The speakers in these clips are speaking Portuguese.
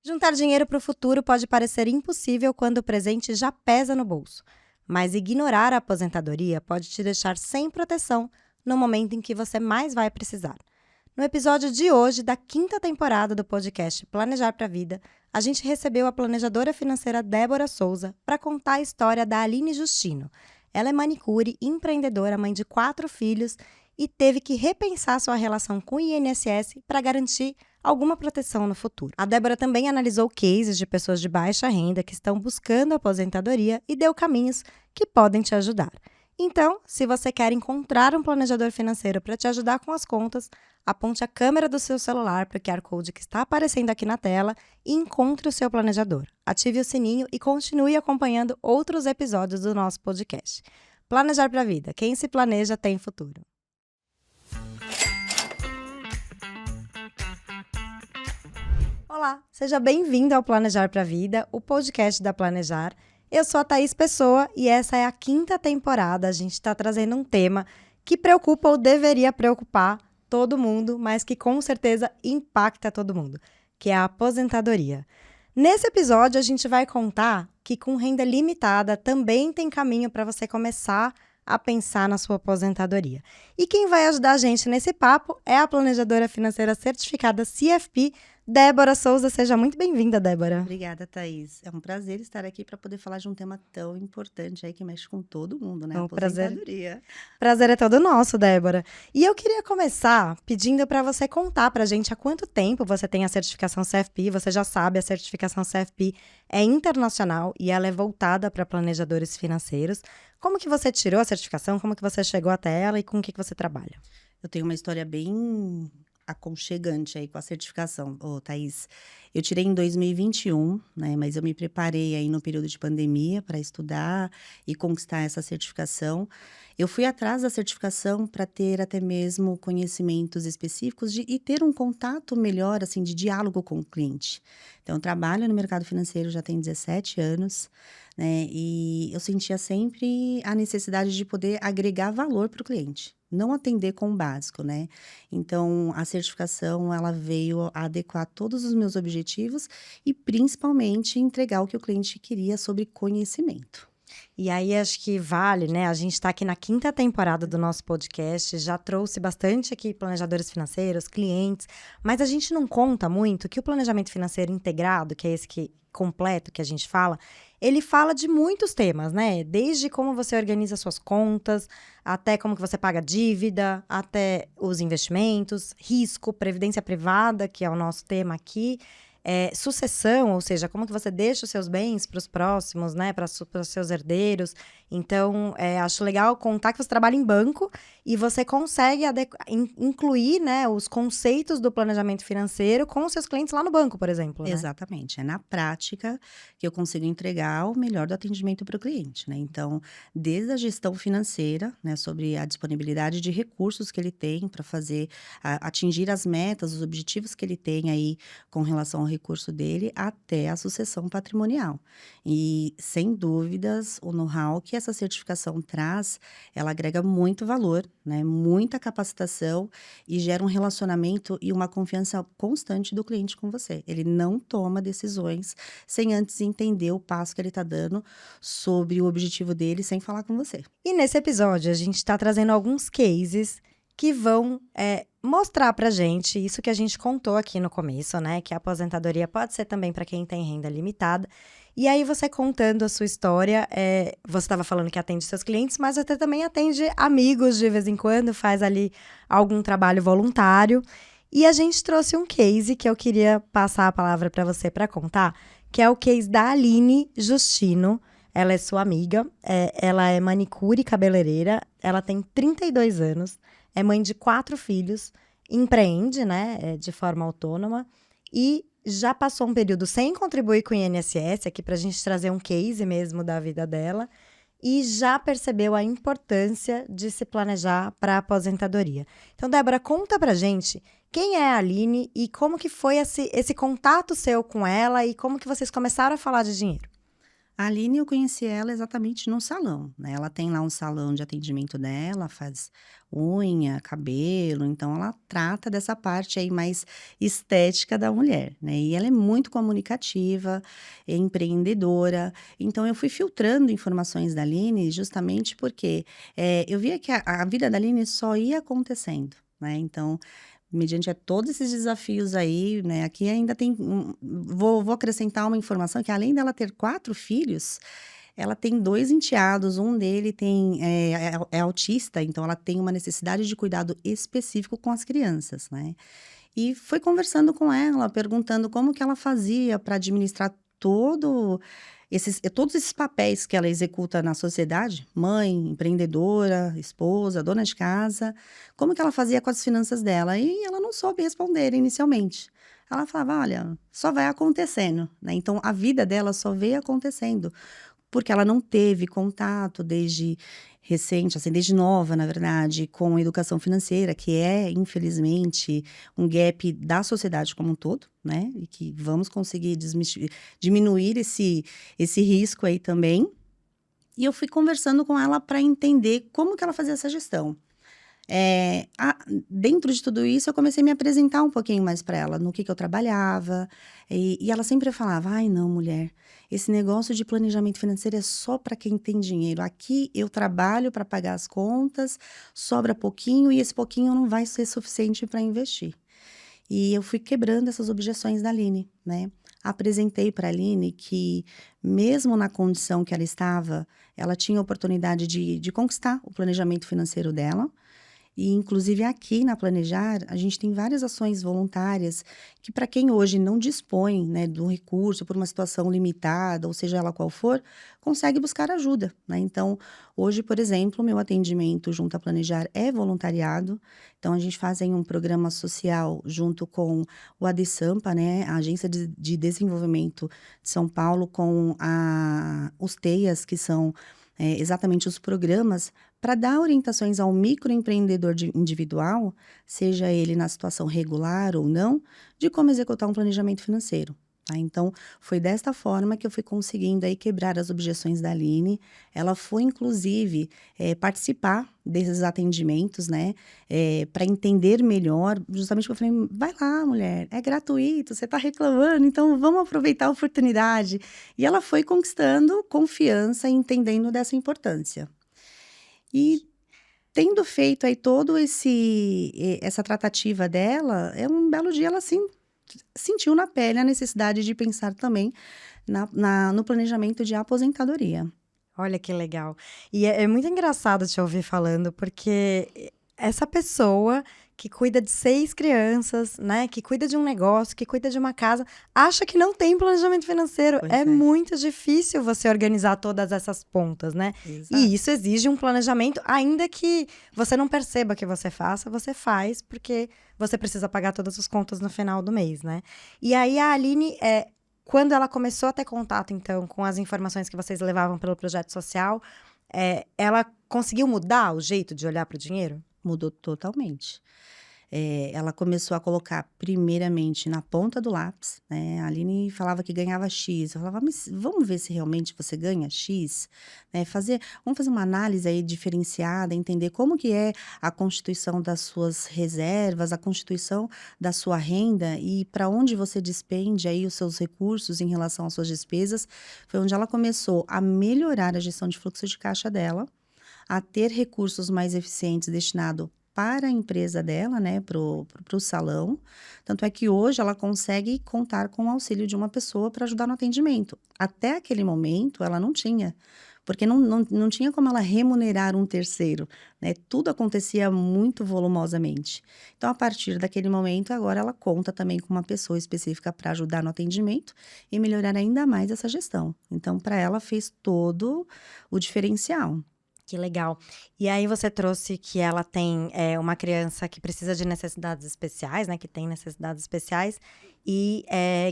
Juntar dinheiro para o futuro pode parecer impossível quando o presente já pesa no bolso, mas ignorar a aposentadoria pode te deixar sem proteção no momento em que você mais vai precisar. No episódio de hoje da 5ª temporada do podcast Planejar para a Vida, a gente recebeu a planejadora financeira Débora Souza para contar a história da Aline Justino. Ela é manicure, empreendedora, mãe de 4 filhos e teve que repensar sua relação com o INSS para garantir alguma proteção no futuro. A Débora também analisou cases de pessoas de baixa renda que estão buscando aposentadoria e deu caminhos que podem te ajudar. Então, se você quer encontrar um planejador financeiro para te ajudar com as contas, aponte a câmera do seu celular para o QR Code que está aparecendo aqui na tela e encontre o seu planejador. Ative o sininho e continue acompanhando outros episódios do nosso podcast. Planejar para a vida. Quem se planeja tem futuro. Olá, seja bem-vindo ao Planejar para a Vida, o podcast da Planejar. Eu sou a Thaís Pessoa e essa é a 5ª temporada. A gente está trazendo um tema que preocupa ou deveria preocupar todo mundo, mas que com certeza impacta todo mundo, que é a aposentadoria. Nesse episódio, a gente vai contar que com renda limitada também tem caminho para você começar a pensar na sua aposentadoria. E quem vai ajudar a gente nesse papo é a planejadora financeira certificada CFP, Débora Souza. Seja muito bem-vinda, Débora. Obrigada, Thaís. É um prazer estar aqui para poder falar de um tema tão importante aí que mexe com todo mundo, né? Aposentadoria. Prazer é todo nosso, Débora. E eu queria começar pedindo para você contar para a gente há quanto tempo você tem a certificação CFP. Você já sabe, a certificação CFP é internacional e ela é voltada para planejadores financeiros. Como que você tirou a certificação? Como que você chegou até ela e com o que você trabalha? Eu tenho uma história bem aconchegante aí com a certificação, Thaís. Eu tirei em 2021, né? Mas eu me preparei aí no período de pandemia para estudar e conquistar essa certificação. Eu fui atrás da certificação para ter até mesmo conhecimentos específicos e ter um contato melhor, assim, de diálogo com o cliente. Então, eu trabalho no mercado financeiro já tem 17 anos, né? E eu sentia sempre a necessidade de poder agregar valor para o cliente. Não atender com o básico, né? Então, a certificação, ela veio a adequar todos os meus objetivos e, principalmente, entregar o que o cliente queria sobre conhecimento. E aí, acho que vale, né? A gente está aqui na 5ª temporada do nosso podcast, já trouxe bastante aqui planejadores financeiros, clientes, mas a gente não conta muito que o planejamento financeiro integrado, que é esse que completo que a gente fala, ele fala de muitos temas, né? Desde como você organiza suas contas, até como que você paga dívida, até os investimentos, risco, previdência privada, que é o nosso tema aqui, sucessão, ou seja, como que você deixa os seus bens para os próximos, né? Para os seus herdeiros. Então, acho legal contar que você trabalha em banco e você consegue incluir, né, os conceitos do planejamento financeiro com os seus clientes lá no banco, por exemplo, né? Exatamente. É na prática que eu consigo entregar o melhor do atendimento para o cliente, né? Então, desde a gestão financeira, né, sobre a disponibilidade de recursos que ele tem para fazer, atingir as metas, os objetivos que ele tem aí com relação ao recurso dele, até a sucessão patrimonial. E, sem dúvidas, o know-how que essa certificação traz, ela agrega muito valor, né? Muita capacitação e gera um relacionamento e uma confiança constante do cliente com você. Ele não toma decisões sem antes entender o passo que ele está dando sobre o objetivo dele, sem falar com você. E nesse episódio, a gente está trazendo alguns cases que vão mostrar pra gente isso que a gente contou aqui no começo, né? Que a aposentadoria pode ser também para quem tem renda limitada. E aí, você contando a sua história, você estava falando que atende seus clientes, mas você também atende amigos de vez em quando, faz ali algum trabalho voluntário. E a gente trouxe um case que eu queria passar a palavra para você para contar, que é o case da Aline Justino. Ela é sua amiga, ela é manicure e cabeleireira, ela tem 32 anos, é mãe de 4 filhos, empreende, né, de forma autônoma e já passou um período sem contribuir com o INSS, aqui pra gente trazer um case mesmo da vida dela, e já percebeu a importância de se planejar para a aposentadoria. Então, Débora, conta pra gente quem é a Aline e como que foi esse contato seu com ela e como que vocês começaram a falar de dinheiro. A Aline, eu conheci ela exatamente no salão, né, ela tem lá um salão de atendimento dela, faz unha, cabelo, então ela trata dessa parte aí mais estética da mulher, né, e ela é muito comunicativa, é empreendedora, então eu fui filtrando informações da Aline justamente porque, eu via que a vida da Aline só ia acontecendo, né, então mediante a todos esses desafios aí, né, aqui ainda tem vou acrescentar uma informação que além dela ter 4 filhos, ela tem 2 enteados, um dele é autista, então ela tem uma necessidade de cuidado específico com as crianças, né. E foi conversando com ela, perguntando como que ela fazia para administrar todos esses papéis que ela executa na sociedade, mãe, empreendedora, esposa, dona de casa, como que ela fazia com as finanças dela? E ela não soube responder inicialmente. Ela falava: "Olha, só vai acontecendo", né, então a vida dela só veio acontecendo. Porque ela não teve contato desde recente, assim, desde nova, na verdade, com educação financeira, que é, infelizmente, um gap da sociedade como um todo, né, e que vamos conseguir diminuir esse risco aí também. E eu fui conversando com ela para entender como que ela fazia essa gestão. Dentro de tudo isso, eu comecei a me apresentar um pouquinho mais para ela, no que eu trabalhava, e ela sempre falava: "Ai, não, mulher, esse negócio de planejamento financeiro é só para quem tem dinheiro. Aqui eu trabalho para pagar as contas, sobra pouquinho e esse pouquinho não vai ser suficiente para investir". E eu fui quebrando essas objeções da Aline, né. Apresentei para a Aline que, mesmo na condição que ela estava, ela tinha oportunidade de conquistar o planejamento financeiro dela, e inclusive aqui na Planejar, a gente tem várias ações voluntárias que para quem hoje não dispõe, né, do recurso por uma situação limitada, ou seja ela qual for, consegue buscar ajuda, né. Então, hoje, por exemplo, o meu atendimento junto à Planejar é voluntariado, então a gente faz aí um programa social junto com o ADESAMPA, né, a Agência de Desenvolvimento de São Paulo, com os TEIAs, que são, exatamente os programas para dar orientações ao microempreendedor individual, seja ele na situação regular ou não, de como executar um planejamento financeiro. Tá? Então, foi desta forma que eu fui conseguindo aí quebrar as objeções da Aline. Ela foi, inclusive, participar desses atendimentos, né, para entender melhor, justamente porque eu falei: vai lá, mulher, é gratuito, você está reclamando, então vamos aproveitar a oportunidade. E ela foi conquistando confiança e entendendo dessa importância. E tendo feito aí todo essa tratativa dela, um belo dia ela assim, sentiu na pele a necessidade de pensar também no planejamento de aposentadoria. Olha que legal. E é muito engraçado te ouvir falando, porque essa pessoa que cuida de 6 crianças, né, que cuida de um negócio, que cuida de uma casa, acha que não tem planejamento financeiro. Pois É é. muito difícil você organizar todas essas pontas, né? Exato. E isso exige um planejamento, ainda que você não perceba que você faça, você faz, porque você precisa pagar todas as contas no final do mês, né? E aí a Aline, quando ela começou a ter contato, então, com as informações que vocês levavam pelo projeto social, ela conseguiu mudar o jeito de olhar para o dinheiro? Mudou totalmente. Ela começou a colocar primeiramente na ponta do lápis, né, a Aline falava que ganhava X, eu falava: "Mas vamos ver se realmente você ganha X?", né, vamos fazer uma análise aí diferenciada, entender como que é a constituição das suas reservas, a constituição da sua renda e para onde você despende aí os seus recursos em relação às suas despesas. Foi onde ela começou a melhorar a gestão de fluxo de caixa dela, a ter recursos mais eficientes destinado para a empresa dela, né, pro salão. Tanto é que hoje ela consegue contar com o auxílio de uma pessoa para ajudar no atendimento. Até aquele momento ela não tinha, porque não tinha como ela remunerar um terceiro, né, tudo acontecia muito volumosamente. Então a partir daquele momento agora ela conta também com uma pessoa específica para ajudar no atendimento e melhorar ainda mais essa gestão. Então para ela fez todo o diferencial. Que legal. E aí você trouxe que ela tem uma criança que precisa de necessidades especiais, né? Que tem necessidades especiais e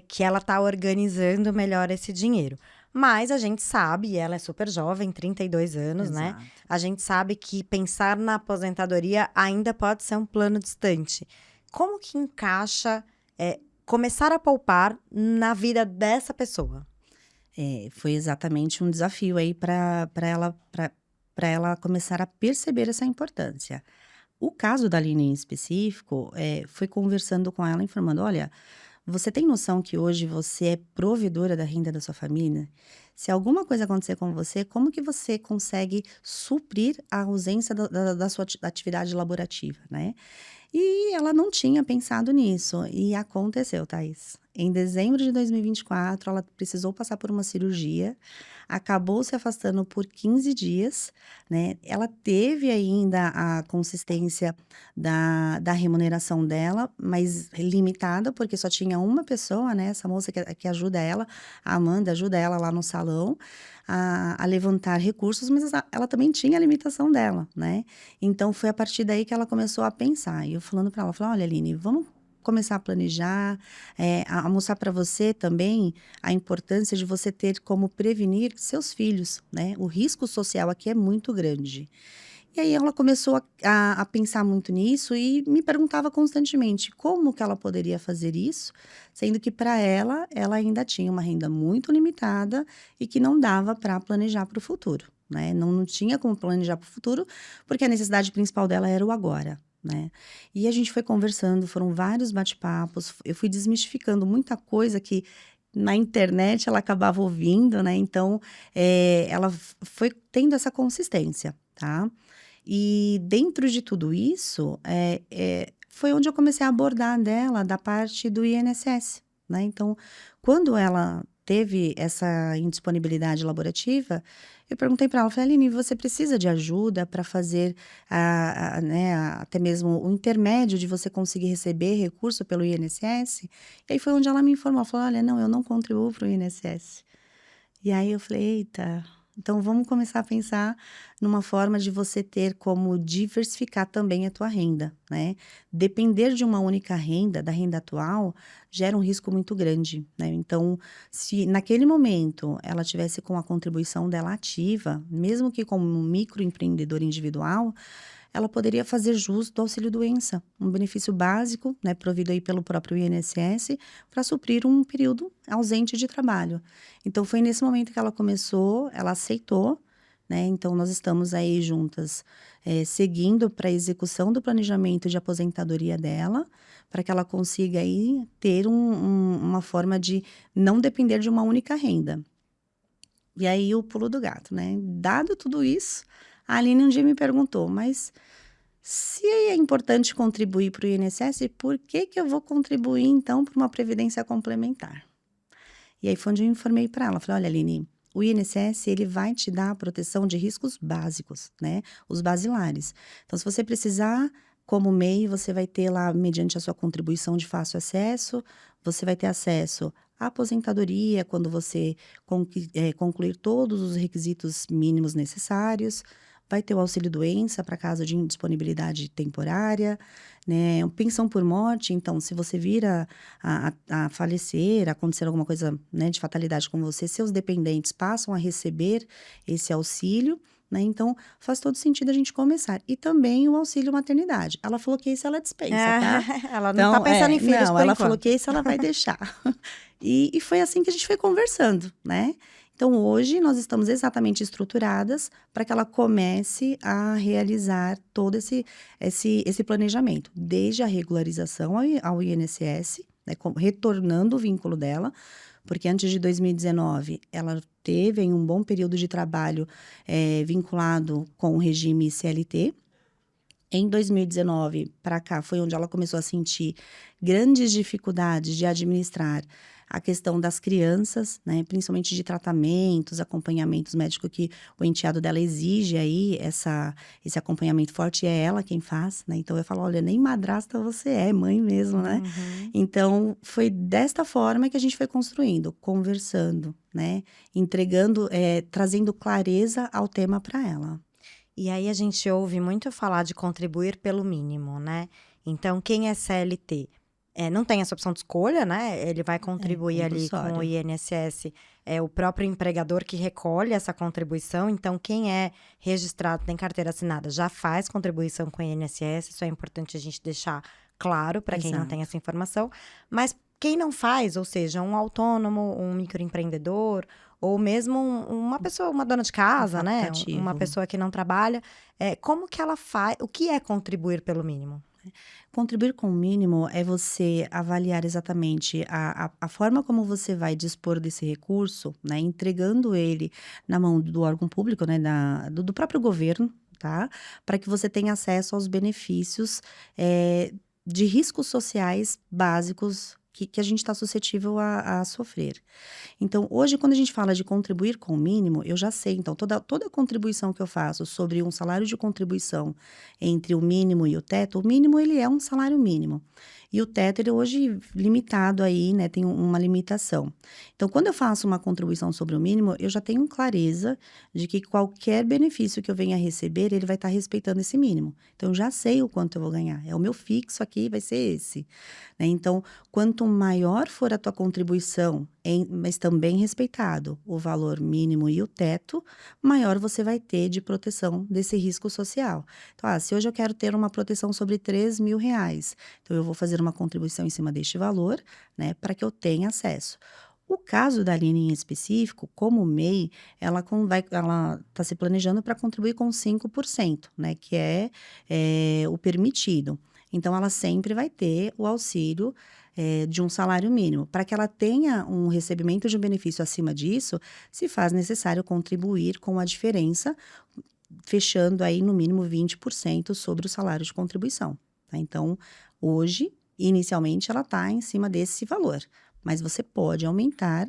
que ela tá organizando melhor esse dinheiro. Mas a gente sabe, e ela é super jovem, 32 anos, né? Exato. A gente sabe que pensar na aposentadoria ainda pode ser um plano distante. Como que encaixa começar a poupar na vida dessa pessoa? Foi exatamente um desafio aí para ela começar a perceber essa importância. O caso da Aline em específico, foi conversando com ela, informando: "Olha, você tem noção que hoje você é provedora da renda da sua família? Se alguma coisa acontecer com você, como que você consegue suprir a ausência da sua atividade laborativa, né?" E ela não tinha pensado nisso, e aconteceu, Thaís. Em dezembro de 2024, ela precisou passar por uma cirurgia, acabou se afastando por 15 dias, né? Ela teve ainda a consistência da remuneração dela, mas limitada, porque só tinha uma pessoa, né? Essa moça que ajuda ela, a Amanda, ajuda ela lá no salão a levantar recursos, mas ela também tinha a limitação dela, né? Então, foi a partir daí que ela começou a pensar. E eu falando para ela, falei: "Olha, Aline, vamos começar a planejar, a mostrar para você também a importância de você ter como prevenir seus filhos, né? O risco social aqui é muito grande." E aí ela começou a pensar muito nisso e me perguntava constantemente como que ela poderia fazer isso, sendo que para ela ainda tinha uma renda muito limitada e que não dava para planejar para o futuro, né? Não tinha como planejar para o futuro, porque a necessidade principal dela era o agora, né? E a gente foi conversando, foram vários bate-papos, eu fui desmistificando muita coisa que na internet ela acabava ouvindo, né? Então, ela foi tendo essa consistência, tá? E dentro de tudo isso, foi onde eu comecei a abordar dela da parte do INSS, né? Então, quando ela teve essa indisponibilidade laborativa, eu perguntei para ela, falei: "Aline, você precisa de ajuda para fazer né, até mesmo o intermédio de você conseguir receber recurso pelo INSS?" E aí foi onde ela me informou, ela falou: "Olha, não, eu não contribuo para o INSS." E aí eu falei: "Eita, então vamos começar a pensar numa forma de você ter como diversificar também a tua renda, né. Depender de uma única renda, da renda atual, gera um risco muito grande, né. Então, se naquele momento ela tivesse com a contribuição dela ativa, mesmo que como um microempreendedor individual, ela poderia fazer jus do auxílio-doença, um benefício básico, né, provido aí pelo próprio INSS, para suprir um período ausente de trabalho. Então foi nesse momento que ela começou, ela aceitou, né, então nós estamos aí juntas, seguindo para a execução do planejamento de aposentadoria dela, para que ela consiga aí ter uma forma de não depender de uma única renda. E aí o pulo do gato, né, dado tudo isso, a Aline um dia me perguntou: "Mas se é importante contribuir para o INSS, por que que eu vou contribuir então para uma previdência complementar?" E aí foi onde eu informei para ela, falei: "Olha, Aline, o INSS ele vai te dar a proteção de riscos básicos, né, os basilares. Então se você precisar, como MEI, você vai ter lá, mediante a sua contribuição de fácil acesso, você vai ter acesso à aposentadoria quando você concluir todos os requisitos mínimos necessários, vai ter o auxílio-doença para caso de indisponibilidade temporária, né, pensão por morte, então se você vir a falecer, acontecer alguma coisa, né, de fatalidade com você, seus dependentes passam a receber esse auxílio, né, então faz todo sentido a gente começar. E também o auxílio maternidade." Ela falou que isso ela dispensa, tá? Ela não tá Então, pensando em filhos não, por ela falou enquanto. que isso ela vai deixar. E foi assim que a gente foi conversando, né? Então, hoje nós estamos exatamente estruturadas para que ela comece a realizar todo esse planejamento, desde a regularização ao INSS, né, retornando o vínculo dela, porque antes de 2019 ela teve aí um bom período de trabalho vinculado com o regime CLT. Em 2019 para cá foi onde ela começou a sentir grandes dificuldades de administrar a questão das crianças, né, principalmente de tratamentos, acompanhamentos médicos que o enteado dela exige aí esse acompanhamento forte, e é ela quem faz, né, então eu falo: "Olha, nem madrasta você é, mãe mesmo, né". Uhum. Então foi desta forma que a gente foi construindo, conversando, né, entregando, trazendo clareza ao tema para ela. E aí a gente ouve muito falar de contribuir pelo mínimo, né. Então quem é CLT, não tem essa opção de escolha, né, ele vai É contribuir ali com o compulsório. INSS, é o próprio empregador que recolhe essa contribuição, então quem é registrado, tem carteira assinada, já faz contribuição com o INSS, isso é importante a gente deixar claro para quem não tem Exato. essa informação. Mas quem não faz, ou seja, um autônomo, um microempreendedor, ou mesmo uma pessoa, uma dona de casa, né? Uma Facultativo. pessoa que não trabalha, como que ela faz? O que é contribuir pelo mínimo? Contribuir com o mínimo é você avaliar exatamente a forma como você vai dispor desse recurso, né, entregando ele na mão do órgão público, né, do próprio governo, tá? Para que você tenha acesso aos benefícios, de riscos sociais básicos que a gente está suscetível a sofrer. Então, hoje, quando a gente fala de contribuir com o mínimo, eu já sei. Então, toda contribuição que eu faço sobre um salário de contribuição entre o mínimo e o teto, o mínimo ele é um salário mínimo. E o teto, ele hoje limitado aí, né? Tem uma limitação. Então, quando eu faço uma contribuição sobre o mínimo, eu já tenho clareza de que qualquer benefício que eu venha a receber, ele vai estar respeitando esse mínimo. Então, eu já sei o quanto eu vou ganhar. É o meu fixo aqui, vai ser esse. Né? Então, quanto maior for a tua contribuição, mas também respeitado o valor mínimo e o teto, maior você vai ter de proteção desse risco social. Então, se hoje eu quero ter uma proteção sobre R$ 3.000, então eu vou fazer uma contribuição em cima deste valor, né, para que eu tenha acesso. O caso da Aline em específico, como MEI, ela está se planejando para contribuir com 5%, né, que é o permitido. Então, ela sempre vai ter o auxílio de um salário mínimo. Para que ela tenha um recebimento de um benefício acima disso, se faz necessário contribuir com a diferença, fechando aí no mínimo 20% sobre o salário de contribuição. Tá? Então, hoje, inicialmente, ela está em cima desse valor, mas você pode aumentar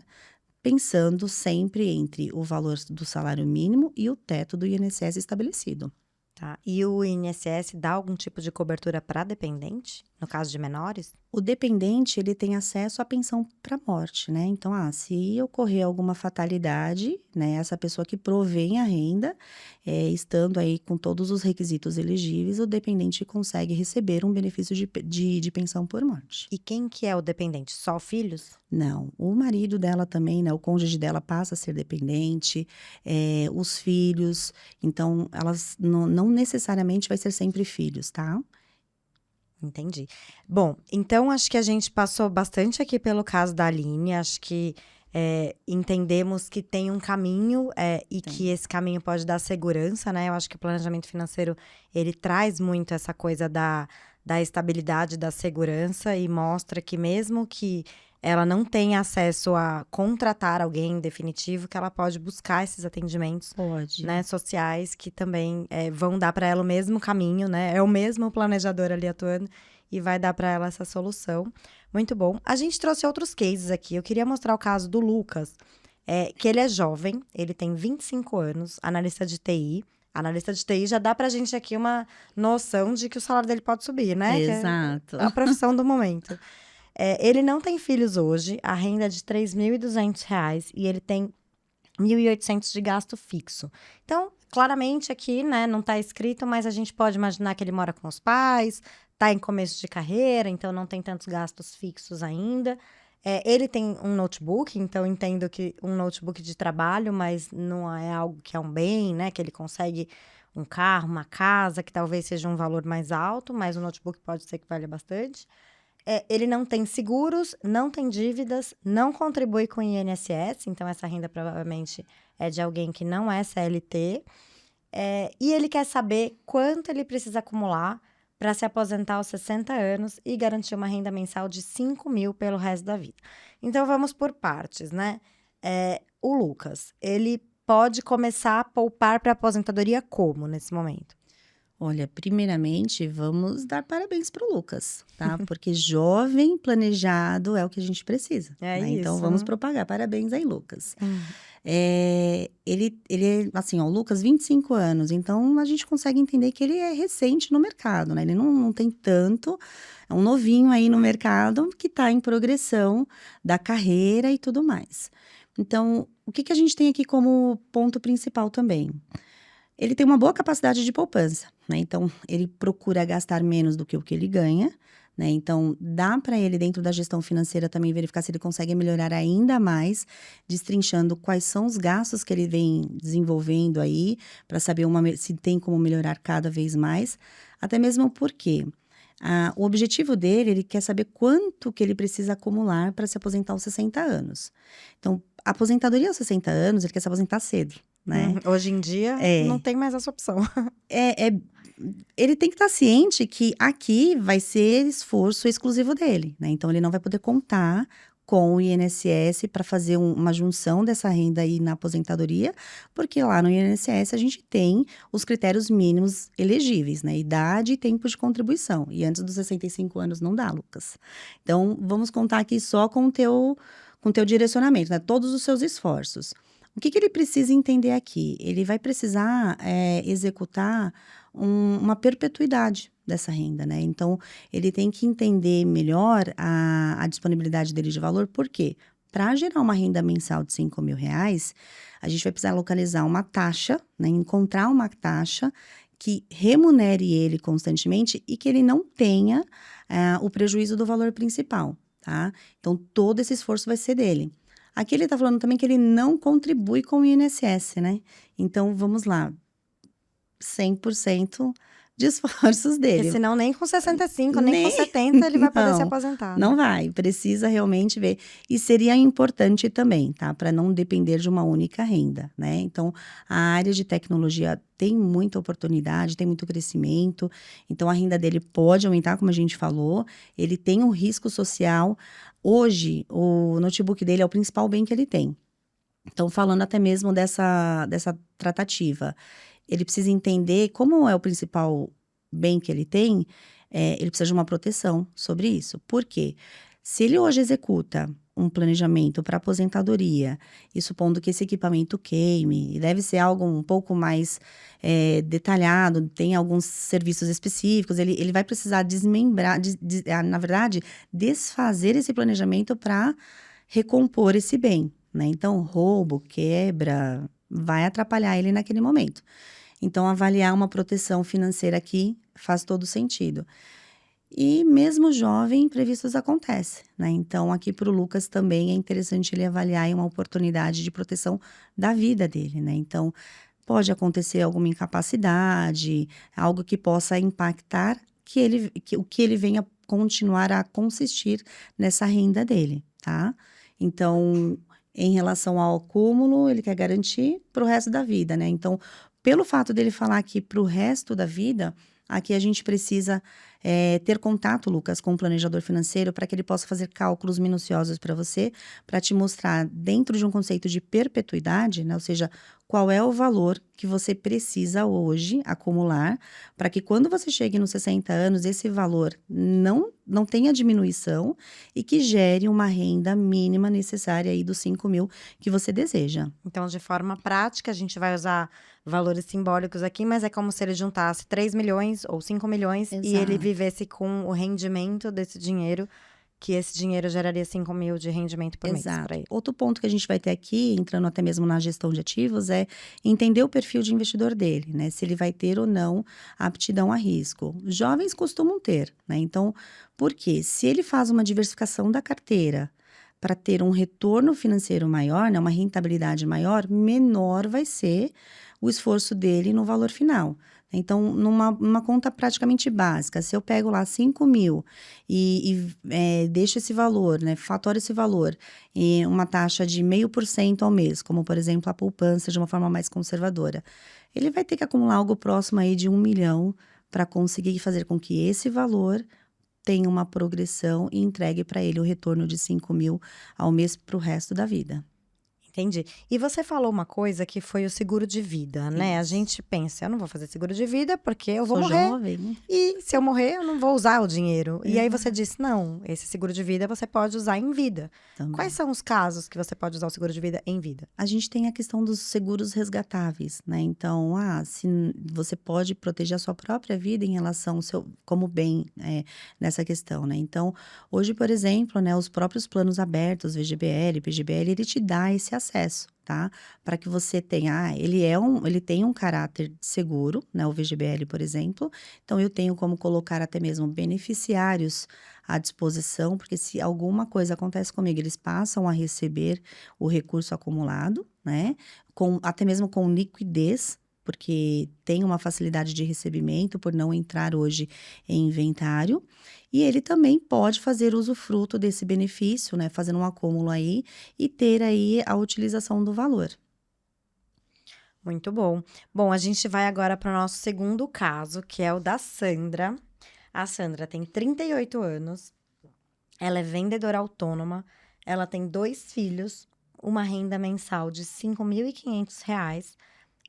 pensando sempre entre o valor do salário mínimo e o teto do INSS estabelecido. Tá. E o INSS dá algum tipo de cobertura para dependente, no caso de menores? O dependente, ele tem acesso à pensão para morte, né? Então, se ocorrer alguma fatalidade, né, essa pessoa que provém a renda, estando aí com todos os requisitos elegíveis, o dependente consegue receber um benefício de pensão por morte. E quem que é o dependente? Só filhos? Não, o marido dela também, né, o cônjuge dela passa a ser dependente, os filhos, então elas não necessariamente vai ser sempre filhos, tá? Entendi. Bom, então acho que a gente passou bastante aqui pelo caso da Aline. Acho que entendemos que tem um caminho e Tem. que esse caminho pode dar segurança, né? Eu acho que o planejamento financeiro, ele traz muito essa coisa da estabilidade, da segurança e mostra que mesmo que ela não tenha acesso a contratar alguém em definitivo, que ela pode buscar esses atendimentos, Pode. né, sociais, que também vão dar para ela o mesmo caminho, né? É o mesmo planejador ali atuando e vai dar para ela essa solução. Muito bom. A gente trouxe outros cases aqui. Eu queria mostrar o caso do Lucas, que ele é jovem, ele tem 25 anos, analista de TI. Analista de TI já dá pra gente aqui uma noção de que o salário dele pode subir, né? Exato. Que é a profissão do momento. Ele não tem filhos hoje, a renda é de R$ 3.200 e ele tem 1.800 de gasto fixo. Então, claramente aqui, né, não está escrito, mas a gente pode imaginar que ele mora com os pais, está em começo de carreira, então não tem tantos gastos fixos ainda. Ele tem um notebook, então entendo que um notebook de trabalho, mas não é algo que é um bem, né, que ele consegue um carro, uma casa, que talvez seja um valor mais alto, mas o notebook pode ser que valha bastante. Ele não tem seguros, não tem dívidas, não contribui com o INSS, então essa renda provavelmente é de alguém que não é CLT. E ele quer saber quanto ele precisa acumular para se aposentar aos 60 anos e garantir uma renda mensal de 5 mil pelo resto da vida. Então vamos por partes, né? O Lucas, ele pode começar a poupar para aposentadoria como nesse momento? Olha, primeiramente, vamos dar parabéns para o Lucas, tá? Porque jovem planejado é o que a gente precisa. É Né? Então, isso. vamos propagar. Parabéns aí, Lucas. Hum. Ele é, assim, ó, o Lucas, 25 anos. Então, a gente consegue entender que ele é recente no mercado, né? Ele não tem tanto, é um novinho aí no mercado que está em progressão da carreira e tudo mais. Então, o que a gente tem aqui como ponto principal também? Ele tem uma boa capacidade de poupança, né? Então, ele procura gastar menos do que o que ele ganha, né? Então, dá para ele, dentro da gestão financeira, também verificar se ele consegue melhorar ainda mais, destrinchando quais são os gastos que ele vem desenvolvendo aí, para saber se tem como melhorar cada vez mais. Até mesmo porque O objetivo dele, ele quer saber quanto que ele precisa acumular para se aposentar aos 60 anos. Então, a aposentadoria aos 60 anos, ele quer se aposentar cedo, né? Hoje em dia, não tem mais essa opção. É, ele tem que estar ciente que aqui vai ser esforço exclusivo dele, né? Então, ele não vai poder contar com o INSS para fazer uma junção dessa renda aí na aposentadoria, porque lá no INSS a gente tem os critérios mínimos elegíveis, né? Idade e tempo de contribuição. E antes dos 65 anos não dá, Lucas. Então, vamos contar aqui só com o teu direcionamento, né? Todos os seus esforços. O que ele precisa entender aqui? Ele vai precisar executar uma perpetuidade dessa renda, né? Então, ele tem que entender melhor a disponibilidade dele de valor, por quê? Para gerar uma renda mensal de R$ 5.000, a gente vai precisar localizar uma taxa, né? Encontrar uma taxa que remunere ele constantemente e que ele não tenha o prejuízo do valor principal, tá? Então, todo esse esforço vai ser dele. Aqui ele está falando também que ele não contribui com o INSS, né? Então, vamos lá. 100% de esforços dele. Porque senão nem com 65, nem com 70 ele vai poder se aposentar. Não vai, precisa realmente ver. E seria importante também, tá? Para não depender de uma única renda, né? Então, a área de tecnologia tem muita oportunidade, tem muito crescimento. Então, a renda dele pode aumentar, como a gente falou. Ele tem um risco social. Hoje, o notebook dele é o principal bem que ele tem. Então, falando até mesmo dessa tratativa, ele precisa entender como é o principal bem que ele tem, ele precisa de uma proteção sobre isso. Por quê? Se ele hoje executa um planejamento para aposentadoria, e supondo que esse equipamento queime, e deve ser algo um pouco mais detalhado, tem alguns serviços específicos, ele vai precisar desmembrar, na verdade, desfazer esse planejamento para recompor esse bem, né? Então, roubo, quebra, vai atrapalhar ele naquele momento. Então, avaliar uma proteção financeira aqui faz todo sentido. E mesmo jovem, imprevistos acontecem, né? Então, aqui para o Lucas também é interessante ele avaliar uma oportunidade de proteção da vida dele, né? Então, pode acontecer alguma incapacidade, algo que possa impactar o que ele venha continuar a consistir nessa renda dele, tá? Então, em relação ao acúmulo, ele quer garantir para o resto da vida, né? Então, pelo fato dele falar que para o resto da vida, aqui a gente precisa ter contato, Lucas, com o planejador financeiro para que ele possa fazer cálculos minuciosos para você, para te mostrar dentro de um conceito de perpetuidade, né? Ou seja, qual é o valor que você precisa hoje acumular para que quando você chegue nos 60 anos, esse valor não tenha diminuição e que gere uma renda mínima necessária aí dos 5.000 que você deseja. Então, de forma prática, a gente vai usar valores simbólicos aqui, mas é como se ele juntasse 3 milhões ou 5 milhões Exato. E ele vivesse com o rendimento desse dinheiro, que esse dinheiro geraria 5.000 de rendimento por mês para ele. Outro ponto que a gente vai ter aqui, entrando até mesmo na gestão de ativos, é entender o perfil de investidor dele, né? Se ele vai ter ou não aptidão a risco. Jovens costumam ter, né? Então, por quê? Se ele faz uma diversificação da carteira para ter um retorno financeiro maior, né? Uma rentabilidade maior, menor vai ser o esforço dele no valor final. Então, numa conta praticamente básica, se eu pego lá 5.000 e deixo esse valor, né, fatoro esse valor em uma taxa de 0,5% ao mês, como, por exemplo, a poupança de uma forma mais conservadora, ele vai ter que acumular algo próximo aí de 1 milhão para conseguir fazer com que esse valor tenha uma progressão e entregue para ele o retorno de 5.000 ao mês para o resto da vida. Entendi. E você falou uma coisa que foi o seguro de vida, né? Isso. A gente pensa, eu não vou fazer seguro de vida porque eu vou morrer. Jovem. E se eu morrer, eu não vou usar o dinheiro. E aí você Exato. disse, não, esse seguro de vida você pode usar em vida. Também. Quais são os casos que você pode usar o seguro de vida em vida? A gente tem a questão dos seguros resgatáveis, né? Então, se você pode proteger a sua própria vida em relação ao seu, como bem nessa questão, né? Então, hoje, por exemplo, né, os próprios planos abertos, VGBL, PGBL, ele te dá esse acesso, tá? Para que você tenha, ele tem um caráter seguro, né? O VGBL, por exemplo. Então, eu tenho como colocar até mesmo beneficiários à disposição, porque se alguma coisa acontece comigo, eles passam a receber o recurso acumulado, né? Até mesmo com liquidez, porque tem uma facilidade de recebimento por não entrar hoje em inventário. E ele também pode fazer usufruto desse benefício, né, fazendo um acúmulo aí e ter aí a utilização do valor. Muito bom. Bom, a gente vai agora para o nosso segundo caso, que é o da Sandra. A Sandra tem 38 anos, ela é vendedora autônoma, ela tem 2 filhos, uma renda mensal de R$ 5.500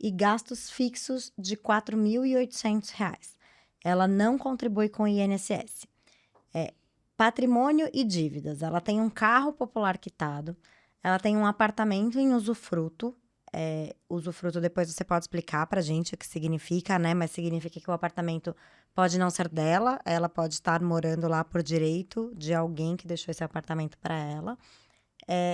e gastos fixos de R$ 4.800. Ela não contribui com o INSS. Patrimônio e dívidas. Ela tem um carro popular quitado, ela tem um apartamento em usufruto. Usufruto, depois você pode explicar pra gente o que significa, né? Mas significa que o apartamento pode não ser dela, ela pode estar morando lá por direito de alguém que deixou esse apartamento para ela.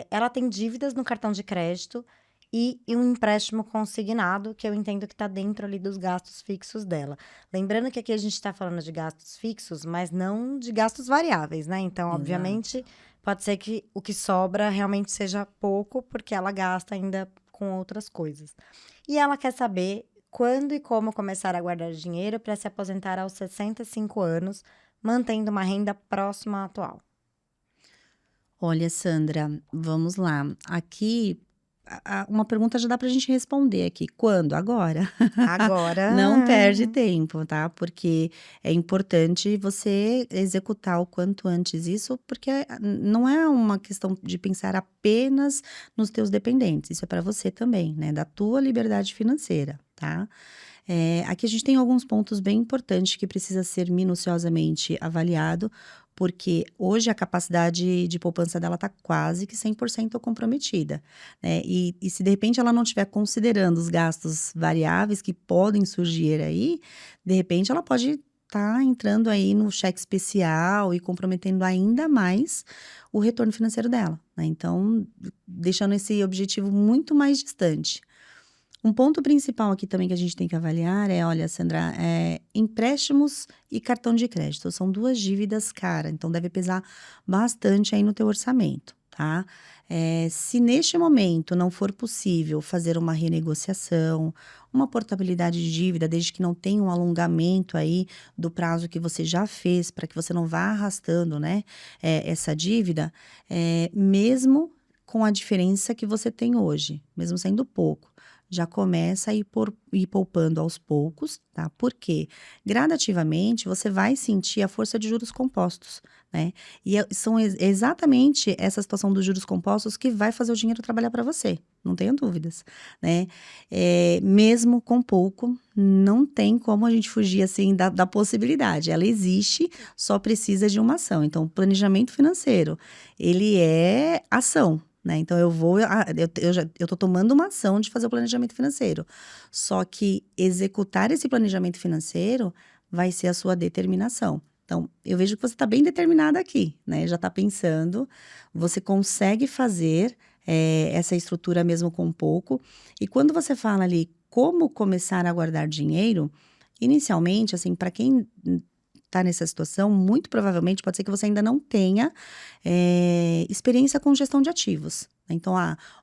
Ela tem dívidas no cartão de crédito e um empréstimo consignado, que eu entendo que está dentro ali dos gastos fixos dela. Lembrando que aqui a gente está falando de gastos fixos, mas não de gastos variáveis, né? Então, obviamente, Exato. pode ser que o que sobra realmente seja pouco, porque ela gasta ainda com outras coisas. E ela quer saber quando e como começar a guardar dinheiro para se aposentar aos 65 anos, mantendo uma renda próxima à atual. Olha, Sandra, vamos lá. Aqui, uma pergunta já dá para a gente responder aqui. Quando? Agora. Agora, Não perde tempo, tá? Porque é importante você executar o quanto antes isso, porque não é uma questão de pensar apenas nos teus dependentes. Isso é para você também, né? Da tua liberdade financeira, tá? Aqui a gente tem alguns pontos bem importantes que precisa ser minuciosamente avaliado, porque hoje a capacidade de poupança dela está quase que 100% comprometida, né? E se de repente ela não estiver considerando os gastos variáveis que podem surgir aí, de repente ela pode estar entrando aí no cheque especial e comprometendo ainda mais o retorno financeiro dela, né? Então, deixando esse objetivo muito mais distante. Um ponto principal aqui também que a gente tem que avaliar é, olha, Sandra, empréstimos e cartão de crédito. São 2 dívidas cara, então deve pesar bastante aí no teu orçamento, tá? Se neste momento não for possível fazer uma renegociação, uma portabilidade de dívida, desde que não tenha um alongamento aí do prazo que você já fez, para que você não vá arrastando, né, essa dívida, mesmo com a diferença que você tem hoje, mesmo sendo pouco, já começa a ir poupando aos poucos, tá? Porque gradativamente você vai sentir a força de juros compostos, né? E são exatamente essa situação dos juros compostos que vai fazer o dinheiro trabalhar para você, não tenha dúvidas, né? Mesmo com pouco, não tem como a gente fugir assim da possibilidade. Ela existe, só precisa de uma ação. Então, o planejamento financeiro, ele é ação. Né? Então, eu tô tomando uma ação de fazer o planejamento financeiro. Só que executar esse planejamento financeiro vai ser a sua determinação. Então, eu vejo que você está bem determinada aqui, né? Já está pensando, você consegue fazer essa estrutura mesmo com pouco. E quando você fala ali como começar a guardar dinheiro, inicialmente, assim, para quem está nessa situação, muito provavelmente pode ser que você ainda não tenha experiência com gestão de ativos. Então,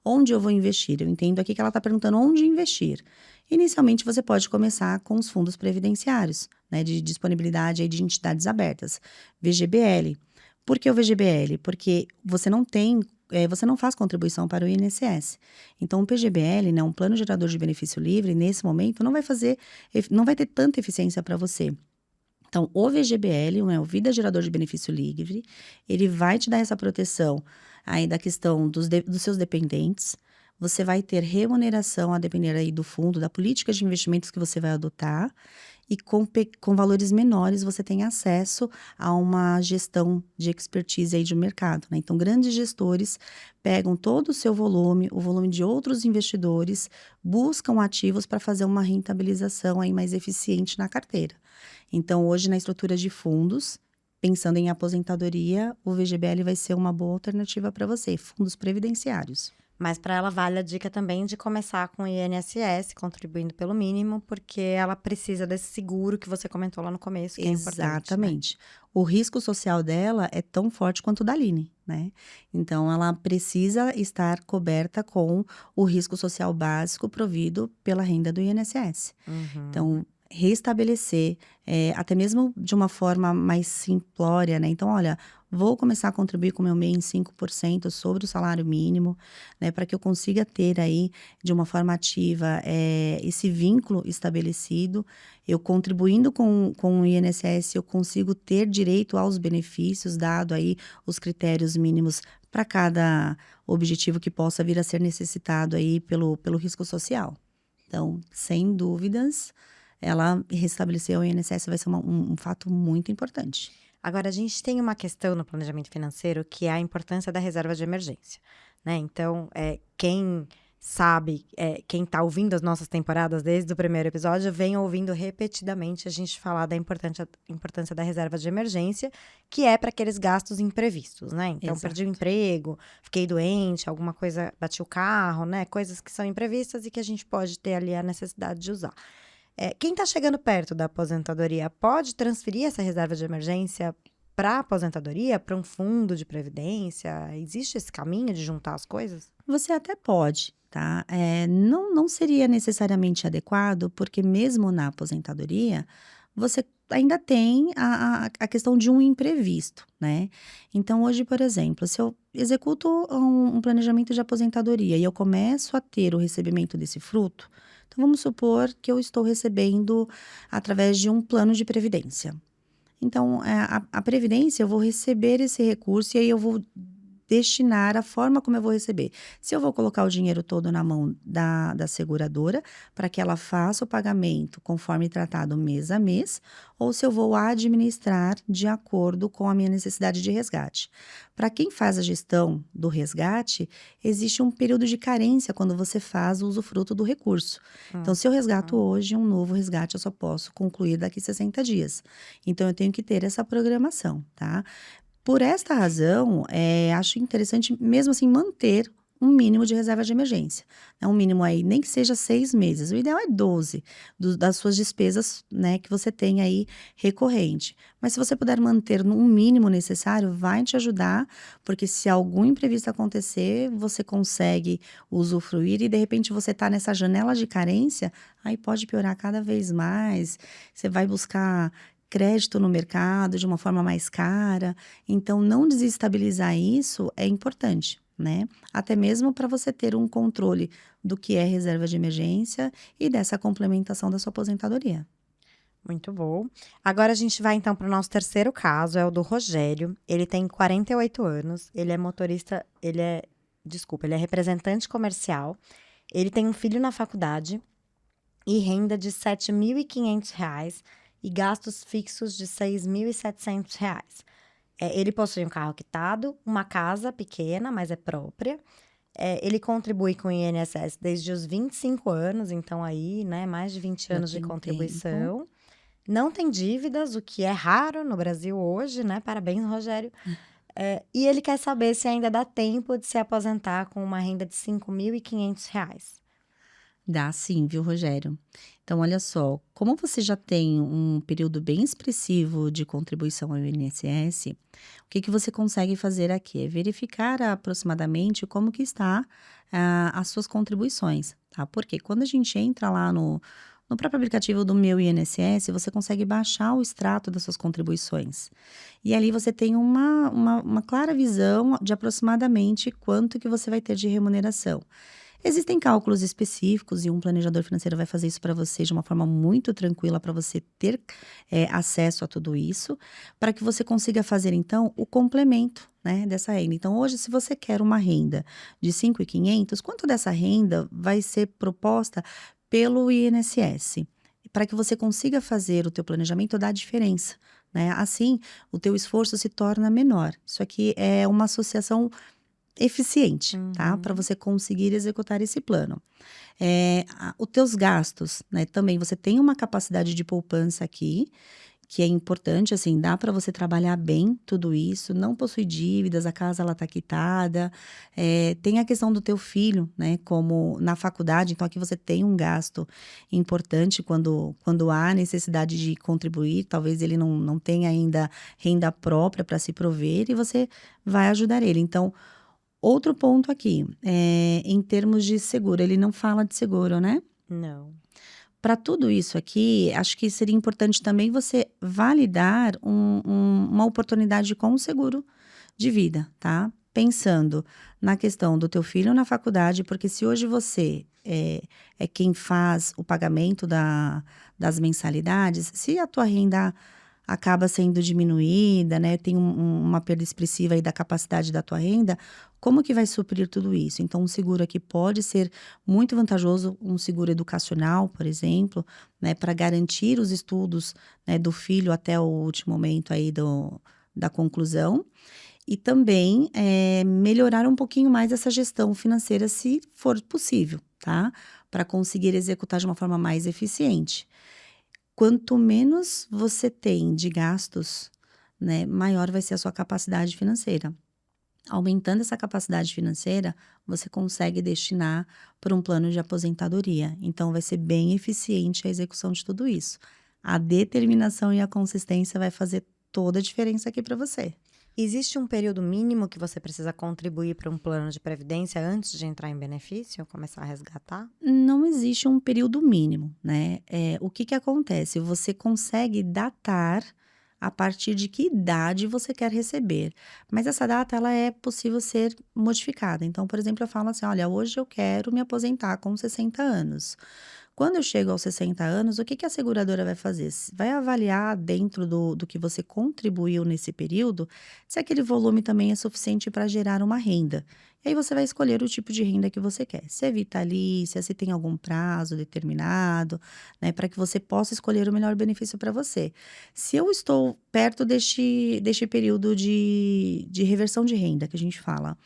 onde eu vou investir? Eu entendo aqui que ela está perguntando onde investir. Inicialmente, você pode começar com os fundos previdenciários, né, de disponibilidade aí de entidades abertas. VGBL. Por que o VGBL? Porque você não faz contribuição para o INSS. Então, o PGBL, né, um plano gerador de benefício livre, nesse momento, não vai ter tanta eficiência para você. Então, o VGBL, o Vida Gerador de Benefício Livre, ele vai te dar essa proteção aí da questão dos seus dependentes. Você vai ter remuneração a depender aí do fundo, da política de investimentos que você vai adotar. E com valores menores, você tem acesso a uma gestão de expertise aí de mercado, né? Então, grandes gestores pegam todo o seu volume, o volume de outros investidores, buscam ativos para fazer uma rentabilização aí mais eficiente na carteira. Então, hoje, na estrutura de fundos, pensando em aposentadoria, o VGBL vai ser uma boa alternativa para você, fundos previdenciários. Mas para ela vale a dica também de começar com o INSS, contribuindo pelo mínimo, porque ela precisa desse seguro que você comentou lá no começo, que é importante, né? Exatamente. O risco social dela é tão forte quanto o da Aline, né? Então, ela precisa estar coberta com o risco social básico provido pela renda do INSS. Uhum. Então, restabelecer, até mesmo de uma forma mais simplória, né? Então, olha, vou começar a contribuir com o meu MEI em 5% sobre o salário mínimo, né? Para que eu consiga ter aí, de uma forma ativa, esse vínculo estabelecido. Eu contribuindo com o INSS, eu consigo ter direito aos benefícios, dado aí os critérios mínimos para cada objetivo que possa vir a ser necessitado aí pelo risco social. Então, sem dúvidas, ela restabelecer o INSS vai ser um fato muito importante. Agora, a gente tem uma questão no planejamento financeiro que é a importância da reserva de emergência, né? Então, quem sabe, quem está ouvindo as nossas temporadas desde o primeiro episódio, vem ouvindo repetidamente a gente falar da importância da reserva de emergência, que é para aqueles gastos imprevistos, né? Então, perdi o Exato. emprego, fiquei doente, alguma coisa, bati o carro, né? Coisas que são imprevistas e que a gente pode ter ali a necessidade de usar. Quem está chegando perto da aposentadoria pode transferir essa reserva de emergência para a aposentadoria, para um fundo de previdência? Existe esse caminho de juntar as coisas? Você até pode, tá? Não seria necessariamente adequado, porque mesmo na aposentadoria, você ainda tem a questão de um imprevisto, né? Então, hoje, por exemplo, se eu executo um planejamento de aposentadoria e eu começo a ter o recebimento desse fruto, então vamos supor que eu estou recebendo através de um plano de previdência. Então, a previdência, eu vou receber esse recurso e aí eu vou destinar a forma como eu vou receber. Se eu vou colocar o dinheiro todo na mão da seguradora, para que ela faça o pagamento conforme tratado mês a mês, ou se eu vou administrar de acordo com a minha necessidade de resgate. Para quem faz a gestão do resgate, existe um período de carência quando você faz o usufruto do recurso. Então, se eu resgato hoje, um novo resgate eu só posso concluir daqui 60 dias. Então, eu tenho que ter essa programação, tá? Por esta razão, acho interessante mesmo assim manter um mínimo de reserva de emergência, né, um mínimo aí, nem que seja 6 meses, o ideal é 12 das suas despesas, né, que você tem aí recorrente. Mas se você puder manter um mínimo necessário, vai te ajudar, porque se algum imprevisto acontecer, você consegue usufruir e de repente você está nessa janela de carência, aí pode piorar cada vez mais, você vai buscar crédito no mercado de uma forma mais cara. Então, não desestabilizar isso é importante, né? Até mesmo para você ter um controle do que é reserva de emergência e dessa complementação da sua aposentadoria. Muito bom. Agora a gente vai então para o nosso terceiro caso, é o do Rogério. Ele tem 48 anos, ele é motorista, ele é representante comercial. Ele tem um filho na faculdade e renda de R$ 7.500 e gastos fixos de R$ 6.700. Ele possui um carro quitado, uma casa pequena, mas é própria. Ele contribui com o INSS desde os 25 anos, então aí, né, mais de 20 Já anos de tem um tempo. contribuição. Não tem dívidas, o que é raro no Brasil hoje, né? Parabéns, Rogério. E ele quer saber se ainda dá tempo de se aposentar com uma renda de R$ 5.500. Dá sim, viu, Rogério? Então, olha só, como você já tem um período bem expressivo de contribuição ao INSS, o que você consegue fazer aqui é verificar aproximadamente como que está as suas contribuições, tá? Porque quando a gente entra lá no próprio aplicativo do Meu INSS, você consegue baixar o extrato das suas contribuições. E ali você tem uma clara visão de aproximadamente quanto que você vai ter de remuneração. Existem cálculos específicos e um planejador financeiro vai fazer isso para você de uma forma muito tranquila para você ter acesso a tudo isso, para que você consiga fazer então o complemento, né, dessa renda. Então, hoje, se você quer uma renda de 5.500, quanto dessa renda vai ser proposta pelo INSS? Para que você consiga fazer o teu planejamento da diferença, né? Assim, o teu esforço se torna menor. Isso aqui é uma associação eficiente, tá? Para Uhum. você conseguir executar esse plano. Os teus gastos, né? Também você tem uma capacidade de poupança aqui, que é importante, assim, dá para você trabalhar bem tudo isso, não possui dívidas, a casa ela tá quitada. Tem a questão do teu filho, né, como na faculdade, então aqui você tem um gasto importante quando há necessidade de contribuir, talvez ele não tenha ainda renda própria para se prover e você vai ajudar ele. Então, outro ponto aqui, em termos de seguro, ele não fala de seguro, né? Não. Para tudo isso aqui, acho que seria importante também você validar uma oportunidade com o seguro de vida, tá? Pensando na questão do teu filho na faculdade, porque se hoje você é quem faz o pagamento das mensalidades, se a tua renda acaba sendo diminuída, né? Tem uma perda expressiva aí da capacidade da tua renda, como que vai suprir tudo isso? Então, um seguro aqui pode ser muito vantajoso, um seguro educacional, por exemplo, né? Para garantir os estudos, né, do filho até o último momento aí da conclusão. E também melhorar um pouquinho mais essa gestão financeira, se for possível, tá? Para conseguir executar de uma forma mais eficiente. Quanto menos você tem de gastos, né, maior vai ser a sua capacidade financeira. Aumentando essa capacidade financeira, você consegue destinar para um plano de aposentadoria. Então, vai ser bem eficiente a execução de tudo isso. A determinação e a consistência vai fazer toda a diferença aqui para você. Existe um período mínimo que você precisa contribuir para um plano de previdência antes de entrar em benefício, começar a resgatar? Não existe um período mínimo, né? O que acontece? Você consegue datar a partir de que idade você quer receber. Mas essa data, ela é possível ser modificada. Então, por exemplo, eu falo assim, olha, hoje eu quero me aposentar com 60 anos. Quando eu chego aos 60 anos, o que a seguradora vai fazer? Vai avaliar dentro do que você contribuiu nesse período, se aquele volume também é suficiente para gerar uma renda. E aí você vai escolher o tipo de renda que você quer. Se é vitalícia, se tem algum prazo determinado, né, para que você possa escolher o melhor benefício para você. Se eu estou perto deste período de reversão de renda que a gente fala,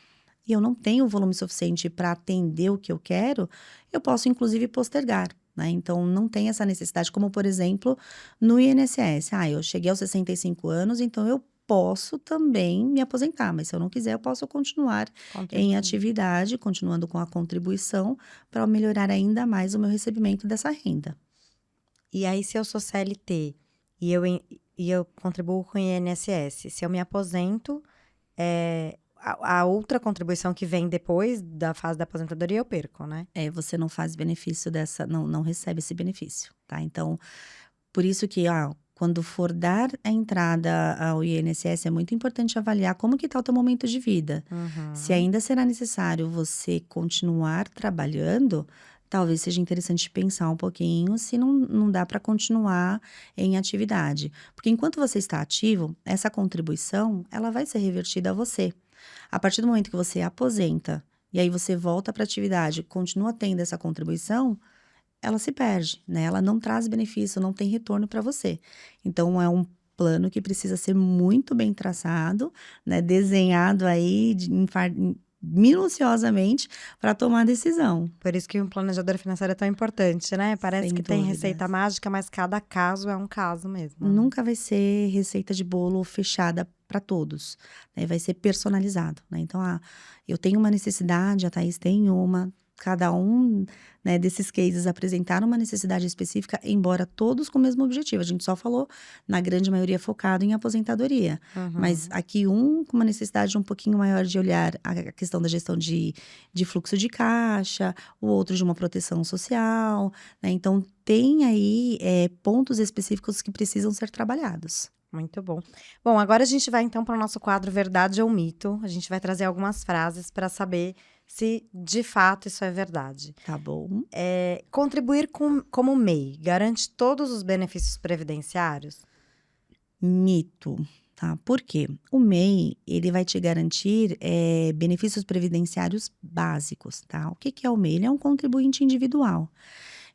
e eu não tenho volume suficiente para atender o que eu quero, eu posso inclusive postergar, né? Então, não tem essa necessidade, como por exemplo, no INSS. Eu cheguei aos 65 anos, então eu posso também me aposentar, mas se eu não quiser, eu posso continuar em atividade, continuando com a contribuição, para melhorar ainda mais o meu recebimento dessa renda. E aí, se eu sou CLT e eu contribuo com o INSS, se eu me aposento, a outra contribuição que vem depois da fase da aposentadoria eu perco, né? Você não faz benefício não recebe esse benefício, tá? Então, por isso que, quando for dar a entrada ao INSS, é muito importante avaliar como que está o teu momento de vida. Se ainda será necessário você continuar trabalhando, talvez seja interessante pensar um pouquinho se não dá para continuar em atividade. Porque enquanto você está ativo, essa contribuição, ela vai ser revertida a você. A partir do momento que você aposenta e aí você volta para a atividade, continua tendo essa contribuição, ela se perde, né? Ela não traz benefício, não tem retorno para você. Então, é um plano que precisa ser muito bem traçado, né? Desenhado aí minuciosamente para tomar decisão. Por isso que um planejador financeiro é tão importante, né? Parece Sem que tem dúvidas. receita mágica, mas cada caso é um caso mesmo. Nunca vai ser receita de bolo fechada para todos, né? Vai ser personalizado, né? Então, eu tenho uma necessidade, a Thaís tem uma. Cada um, né, desses cases apresentaram uma necessidade específica, embora todos com o mesmo objetivo. A gente só falou, na grande maioria, focado em aposentadoria. Mas aqui com uma necessidade um pouquinho maior de olhar a questão da gestão de fluxo de caixa, o outro de uma proteção social, né? Então, tem aí pontos específicos que precisam ser trabalhados. Muito bom. Bom, agora a gente vai então para o nosso quadro Verdade ou Mito. A gente vai trazer algumas frases para saber se de fato isso é verdade. Tá bom? Contribuir como MEI garante todos os benefícios previdenciários? Mito, tá? Por quê? O MEI, ele vai te garantir benefícios previdenciários básicos, tá? O que é o MEI? Ele é um contribuinte individual.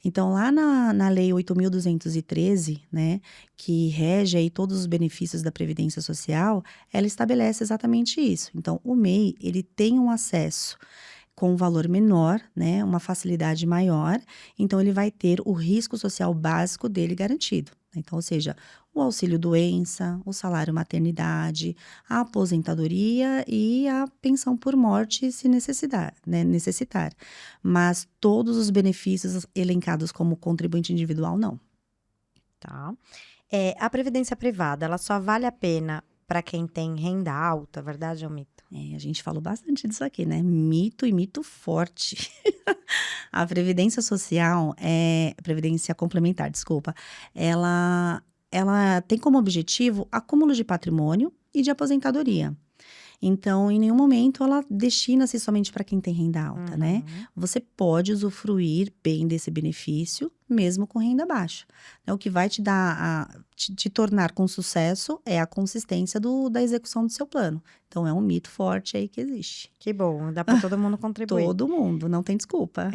Então, lá na Lei 8.213, né, que rege aí todos os benefícios da Previdência Social, ela estabelece exatamente isso. Então, o MEI, ele tem um acesso com um valor menor, né, uma facilidade maior, então ele vai ter o risco social básico dele garantido. Então, ou seja, o auxílio-doença, o salário maternidade, a aposentadoria e a pensão por morte se necessitar, né, necessitar. Mas todos os benefícios elencados como contribuinte individual, não. Tá. A previdência privada, ela só vale a pena para quem tem renda alta, verdade ou mito? A gente falou bastante disso aqui, né? Mito e mito forte. A previdência social, previdência complementar, desculpa, ela tem como objetivo acúmulo de patrimônio e de aposentadoria. Então, em nenhum momento ela destina-se somente para quem tem renda alta, né? Uhum. Você pode usufruir bem desse benefício, mesmo com renda baixa. Então, o que vai te dar, te tornar com sucesso é a consistência da execução do seu plano. Então, é um mito forte aí que existe. Que bom, dá para todo mundo contribuir. Todo mundo, não tem desculpa.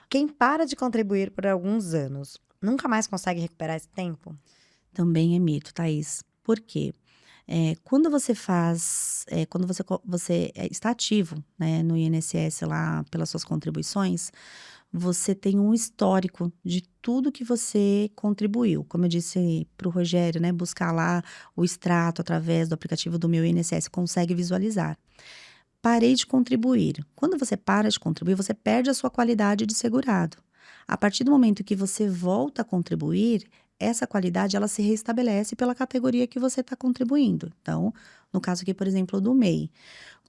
Quem para de contribuir por alguns anos, nunca mais consegue recuperar esse tempo? Também é mito, Thaís. Por quê? Quando você faz, quando você está ativo, né, no INSS lá pelas suas contribuições, você tem um histórico de tudo que você contribuiu. Como eu disse para o Rogério, né, buscar lá o extrato através do aplicativo do Meu INSS, consegue visualizar. Parei de contribuir. Quando você para de contribuir, você perde a sua qualidade de segurado. A partir do momento que você volta a contribuir, essa qualidade ela se restabelece pela categoria que você está contribuindo. Então, no caso aqui, por exemplo, do MEI.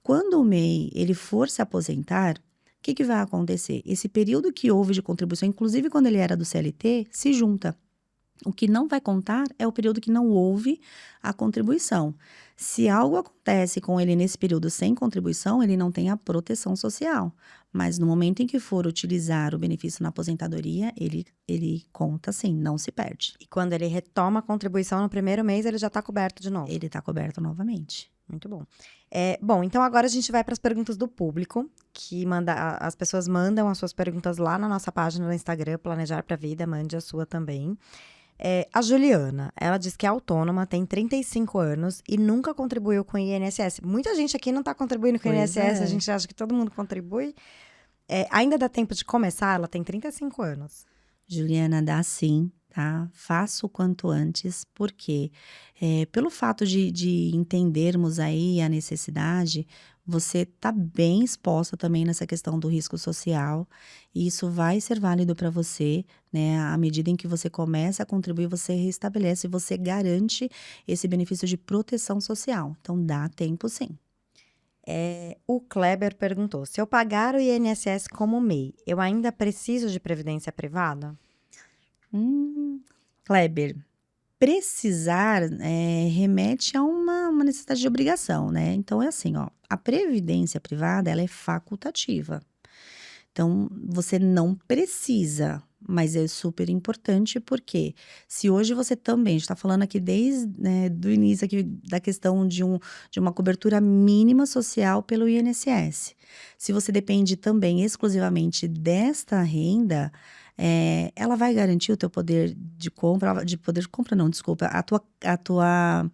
Quando o MEI ele for se aposentar, o que vai acontecer? Esse período que houve de contribuição, inclusive quando ele era do CLT, se junta. O que não vai contar é o período que não houve a contribuição. Se algo acontece com ele nesse período sem contribuição, ele não tem a proteção social. Mas no momento em que for utilizar o benefício na aposentadoria, ele conta sim, não se perde. E quando ele retoma a contribuição no primeiro mês, ele já está coberto de novo? Ele está coberto novamente. Muito bom. Bom, então agora a gente vai para as perguntas do público, que as pessoas mandam as suas perguntas lá na nossa página no Instagram, Planejar para a Vida, mande a sua também. A Juliana, ela diz que é autônoma, tem 35 anos e nunca contribuiu com o INSS. Muita gente aqui não está contribuindo com o INSS, a gente acha que todo mundo contribui. Ainda dá tempo de começar? Ela tem 35 anos. Juliana, dá sim, tá? Faça o quanto antes, porque pelo fato de entendermos aí a necessidade, você está bem exposta também nessa questão do risco social, e isso vai ser válido para você, né? À medida em que você começa a contribuir, você restabelece, você garante esse benefício de proteção social. Então, dá tempo sim. O Kleber perguntou, se eu pagar o INSS como MEI, eu ainda preciso de previdência privada? Kleber, precisar remete a uma necessidade de obrigação, né? Então, é assim, ó, a previdência privada, ela é facultativa. Então, você não precisa, mas é super importante porque se hoje você também, a gente está falando aqui desde do início aqui da questão de uma cobertura mínima social pelo INSS. Se você depende também exclusivamente desta renda, ela vai garantir o teu poder de compra, não, desculpa, a tua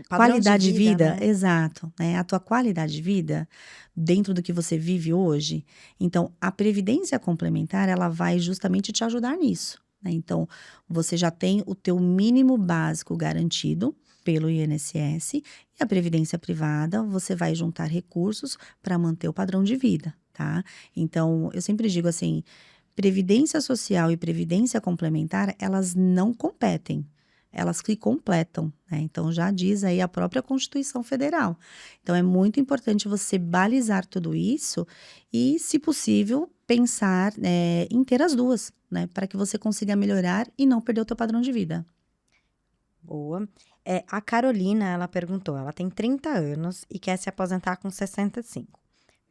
qualidade de vida, né? exato, né? A tua qualidade de vida dentro do que você vive hoje. Então, a previdência complementar, ela vai justamente te ajudar nisso, né? Então, você já tem o teu mínimo básico garantido pelo INSS e a previdência privada, você vai juntar recursos para manter o padrão de vida, tá? Então, eu sempre digo assim, previdência social e previdência complementar, elas não competem. Elas que completam, né? Então, já diz aí a própria Constituição Federal. Então, é muito importante você balizar tudo isso e, se possível, pensar em ter as duas, né? Para que você consiga melhorar e não perder o teu padrão de vida. Boa. A Carolina, ela perguntou, ela tem 30 anos e quer se aposentar com 65.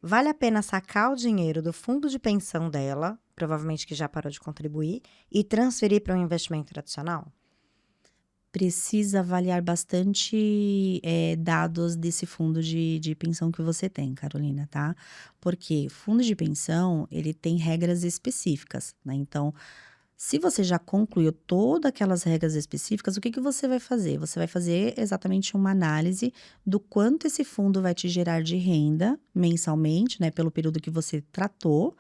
Vale a pena sacar o dinheiro do fundo de pensão dela, provavelmente que já parou de contribuir, e transferir para um investimento tradicional? Precisa avaliar bastante dados desse fundo de pensão que você tem, Carolina, tá? Porque fundo de pensão, ele tem regras específicas, né? Então, se você já concluiu todas aquelas regras específicas, o que você vai fazer? Você vai fazer exatamente uma análise do quanto esse fundo vai te gerar de renda mensalmente, né? Pelo período que você tratou,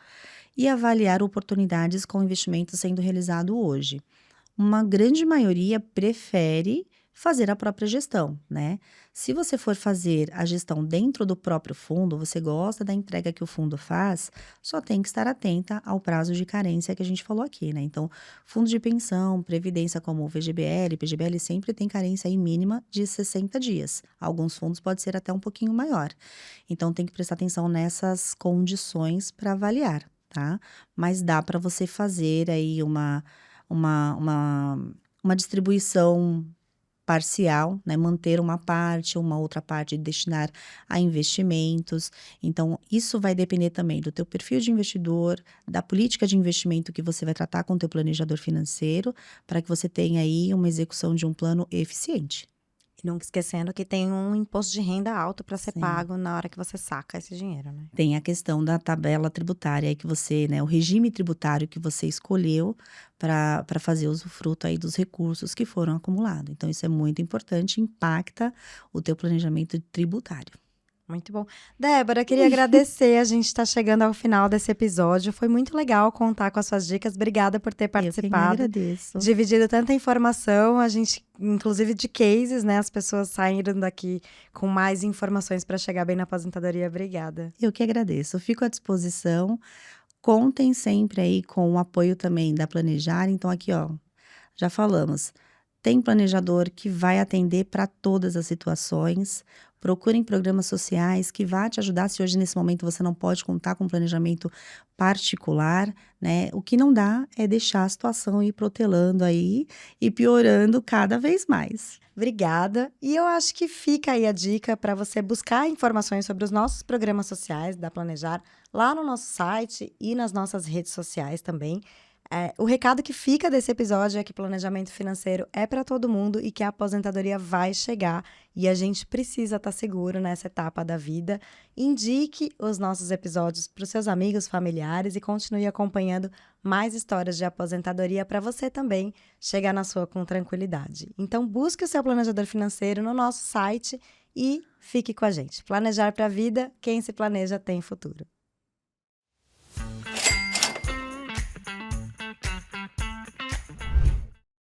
e avaliar oportunidades com investimento sendo realizado hoje. Uma grande maioria prefere fazer a própria gestão, né? Se você for fazer a gestão dentro do próprio fundo, você gosta da entrega que o fundo faz, só tem que estar atenta ao prazo de carência que a gente falou aqui, né? Então, fundo de pensão, previdência como o VGBL, PGBL sempre tem carência aí mínima de 60 dias. Alguns fundos pode ser até um pouquinho maior. Então, tem que prestar atenção nessas condições para avaliar, tá? Mas dá para você fazer aí uma distribuição parcial, né? Manter uma parte, uma outra parte destinar a investimentos. Então, isso vai depender também do teu perfil de investidor, da política de investimento que você vai tratar com o teu planejador financeiro, para que você tenha aí uma execução de um plano eficiente. E nunca esquecendo que tem um imposto de renda alto para ser Sim. pago na hora que você saca esse dinheiro, né? Tem a questão da tabela tributária aí que você, né, o regime tributário que você escolheu para fazer usufruto aí dos recursos que foram acumulados. Então, isso é muito importante, impacta o teu planejamento tributário. Muito bom. Débora, queria agradecer. A gente está chegando ao final desse episódio. Foi muito legal contar com as suas dicas. Obrigada por ter Eu que participado. agradeço. Dividido tanta informação, a gente, inclusive de cases, né? As pessoas saíram daqui com mais informações para chegar bem na aposentadoria. Obrigada. Eu que agradeço. Fico à disposição. Contem sempre aí com o apoio também da Planejar. Então, aqui, ó, já falamos. Tem planejador que vai atender para todas as situações. Procurem programas sociais que vá te ajudar se hoje, nesse momento, você não pode contar com um planejamento particular, né? O que não dá é deixar a situação ir protelando aí e piorando cada vez mais. Obrigada. E eu acho que fica aí a dica para você buscar informações sobre os nossos programas sociais da Planejar lá no nosso site e nas nossas redes sociais também. O recado que fica desse episódio é que planejamento financeiro é para todo mundo e que a aposentadoria vai chegar e a gente precisa estar seguro nessa etapa da vida. Indique os nossos episódios para os seus amigos, familiares e continue acompanhando mais histórias de aposentadoria para você também chegar na sua com tranquilidade. Então, busque o seu planejador financeiro no nosso site e fique com a gente. Planejar para a vida, quem se planeja tem futuro.